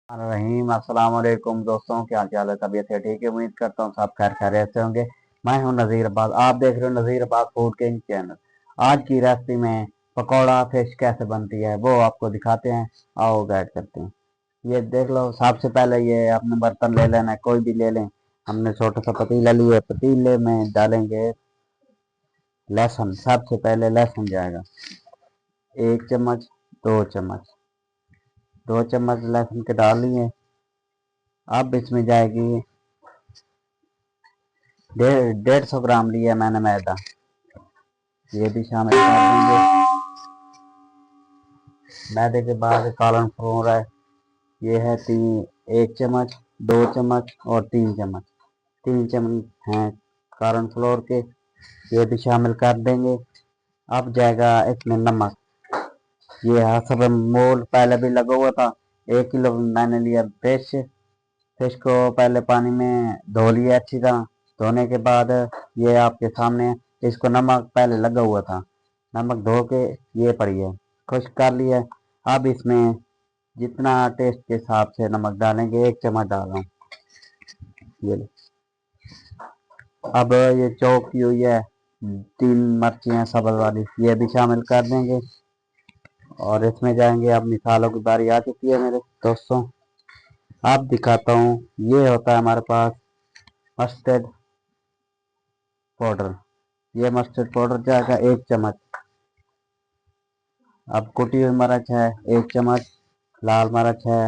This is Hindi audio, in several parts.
रहीम अस्सलाम वालेकुम दोस्तों, क्या हाल चाल है? तबीयत है ठीक है? उम्मीद करता हूँ सब खैर खैरियत से होंगे। मैं हूँ नज़ीर अब्बास, आप देख रहे हो नज़ीर अब्बास फूड किंग चैनल। आज की रेसिपी में पकौड़ा फिश कैसे बनती है वो आपको दिखाते हैं। आओ गाइड करते हैं। ये देख लो, सबसे पहले ये अपने बर्तन ले लेना है, कोई भी ले लें। हमने छोटा सा पतीला लिया, पतीले में डालेंगे लहसुन। सबसे पहले लहसुन जाएगा 1 चम्मच, 2 चम्मच, 2 चम्मच लहसुन के डाल लिए। अब इसमें जाएगी 150 ग्राम लिया मैंने मैदा, ये भी शामिल कर देंगे। मैदे के बाद कॉर्न फ्लोर है, ये है 1 चम्मच, 2 चम्मच और 3 चम्मच। 3 चम्मच हैं कॉर्न फ्लोर के, ये भी शामिल कर देंगे। अब जाएगा इसमें नमक, ये हसब मोल पहले भी लगा हुआ था। 1 किलो मैंने लिया फिश। फिश को पहले पानी में धो लिया अच्छी तरह। धोने के बाद ये आपके सामने, इसको नमक पहले लगा हुआ था, नमक धो के ये पड़ी है, खुश्क कर लिया। अब इसमें जितना टेस्ट के हिसाब से नमक डालेंगे, 1 चम्मच डाल रहा हूँ ये ले। अब ये चॉप की हुई है 3 मिर्चियाँ सब्ज वाली, ये भी शामिल कर देंगे। और इसमें जाएंगे, अब मिसालों की बारी आ चुकी है मेरे दोस्तों। अब दिखाता हूँ, ये होता है हमारे पास मस्टर्ड पाउडर। ये मस्टर्ड पाउडर जाएगा 1 चम्मच। अब कुटी हुई मिर्च है 1 चम्मच, लाल मिर्च है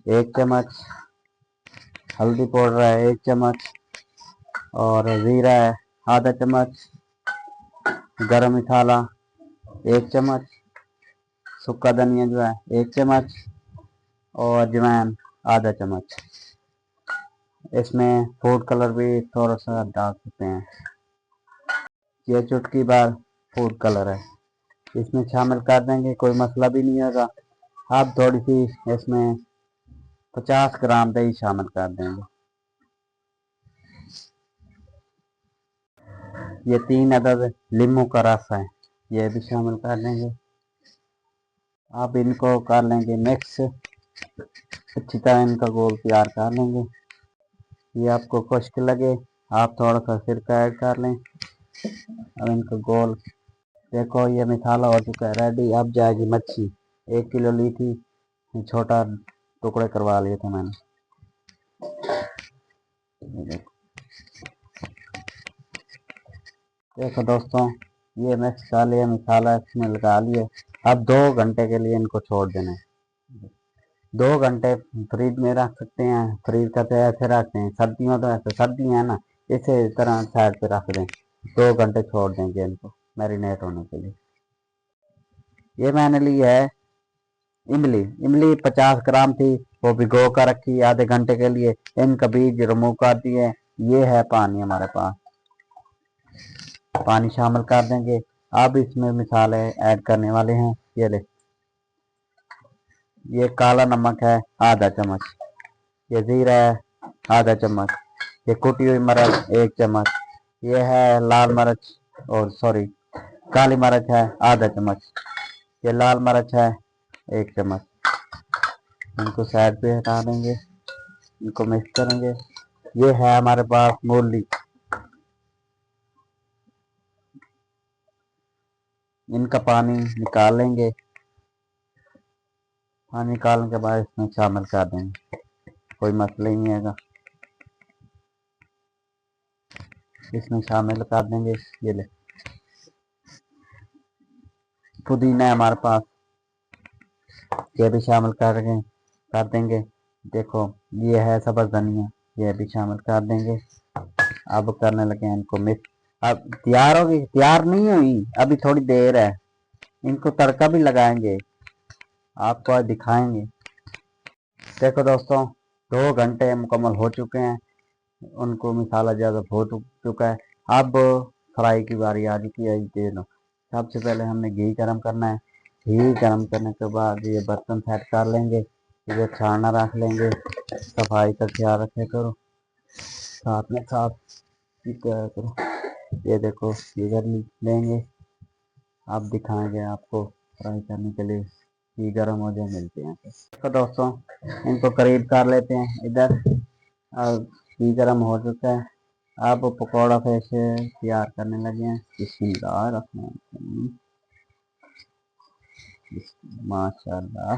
1 चम्मच, हल्दी पाउडर है 1 चम्मच, और जीरा है ½ चम्मच, गरम मसाला 1 चम्मच, सूखा धनिया जो है 1 चम्मच, और अजवाइन ½ चम्मच। इसमें फूड कलर भी थोड़ा सा डाल सकते हैं, ये चुटकी भर फूड कलर है, इसमें शामिल कर देंगे, कोई मसला भी नहीं होगा। अब थोड़ी सी इसमें 50 ग्राम दही शामिल कर देंगे। ये 3 अदद लींबू का रस है, ये भी शामिल कर देंगे। अब इनको कर लेंगे मिक्स, अच्छी तरह इनका गोल तैयार कर लेंगे। ये आपको खुश्क लगे आप थोड़ा सा सिरका ऐड कर लें। अब इनका गोल, देखो ये मसाला हो चुका है रेडी। अब जाएगी मच्छी, 1 किलो ली थी, छोटा टुकड़े करवा लिए थे मैंने। देखो दोस्तों, ये मिक्स कर लिया, मसाला इसमें लगा लिया। अब 2 घंटे के लिए इनको छोड़ देना है। 2 घंटे फ्रिज में रख सकते हैं, फ्रिज का तो ऐसे रखते हैं, सर्दियों तो ऐसे सर्दी है ना, इसे तरह साइड पे रख दें। 2 घंटे छोड़ देंगे इनको मैरिनेट होने के लिए। ये मैंने ली है इमली। इमली 50 ग्राम थी, वो भिगो कर रखी ½ घंटे के लिए, इनका बीज रिमूव कर दिए। ये है पानी हमारे पास, पानी शामिल कर देंगे। अब इसमें मिसाले ऐड करने वाले हैं, ये ले। ये काला नमक है ½ चम्मच, ये जीरा है ½ चम्मच, ये कुटी हुई मिर्च 1 चम्मच, ये है लाल मिर्च और सॉरी काली मिर्च है ½ चम्मच, ये लाल मिर्च है 1 चम्मच। इनको साइड पे हटा देंगे, इनको मिक्स करेंगे। ये है हमारे पास मूली, इनका पानी निकाल लेंगे। पानी निकालने के बाद इसमें शामिल कर देंगे, कोई मसला ही नहीं है, इसमें शामिल कर देंगे। ये ले, पुदीना है हमारे पास, ये भी शामिल कर देंगे। देखो ये है सब्ज धनिया, ये भी शामिल कर देंगे। अब करने लगे हैं इनको मिक्स। अब तैयार होगी, तैयार नहीं हुई अभी, थोड़ी देर है, इनको तड़का भी लगाएंगे, आपको आज दिखाएंगे। देखो दोस्तों, 2 घंटे मुकम्मल हो चुके हैं, उनको मसाला ज़्यादा हो चुका है। अब फ्राई की बारी आ चुकी है। ये लो, सबसे पहले हमने घी गरम करना है। घी गरम करने के बाद ये बर्तन सेट कर लेंगे, ये छाना रख लेंगे। सफाई का ख्याल रखे करो, साथ में साफ किया करो। ये देखो, ये कर लेंगे। अब दिखाएंगे आपको फ्राई करने के लिए। घी गर्म हो जाए मिलते हैं। तो दोस्तों इनको करीब कर लेते हैं। इधर घी गर्म हो चुका है। अब पकौड़ा फिर से तैयार करने लगे हैं। बिस्मिल्लाहिर्रहमानिर्रहीम। माशाल्लाह।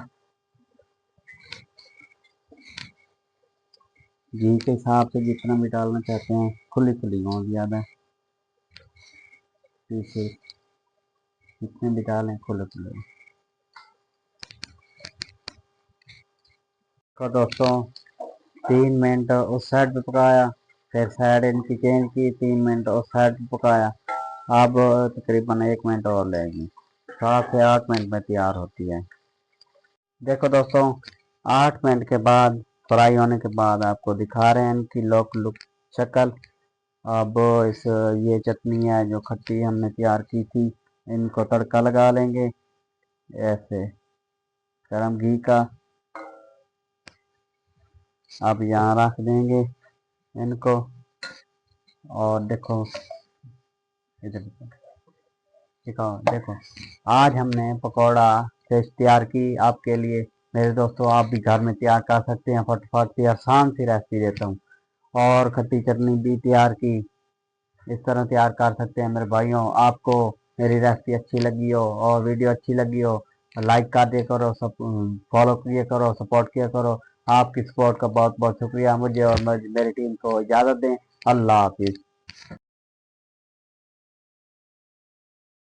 घी के हिसाब से जितना भी डालना चाहते हैं, खुली खुली हो ज़्यादा, इसे जितने भी डालें खुले खुले। तो दोस्तों 3 मिनट उस साइड पे पकाया, फिर साइड इनकी चेंज की, 3 मिनट उस साइड पे पकाया। अब तकरीबन 1 मिनट और लेगी, 7 से 8 मिनट में तैयार होती है। देखो दोस्तों 8 मिनट के बाद फ्राई होने के बाद आपको दिखा रहे हैं इनकी लुक शक्ल। अब इस ये चटनी है जो खट्टी हमने तैयार की थी, इनको तड़का लगा लेंगे ऐसे गरम घी का। अब यहाँ रख देंगे इनको। और देखो इधर देखो आज हमने पकौड़ा फिश तैयार की आपके लिए। मेरे दोस्तों आप भी घर में तैयार कर सकते हैं, फटाफट से आसान सी रेसिपी देता हूँ। और खट्टी चटनी भी तैयार की, इस तरह तैयार कर सकते हैं मेरे भाइयों। आपको मेरी रेसिपी अच्छी लगी हो और वीडियो अच्छी लगी हो, लाइक कर दिया करो, सब फॉलो किया करो, सपोर्ट किया करो। आपकी सपोर्ट का बहुत बहुत शुक्रिया। मुझे और मेरी टीम को इजाज़त दें। अल्लाह हाफिज़।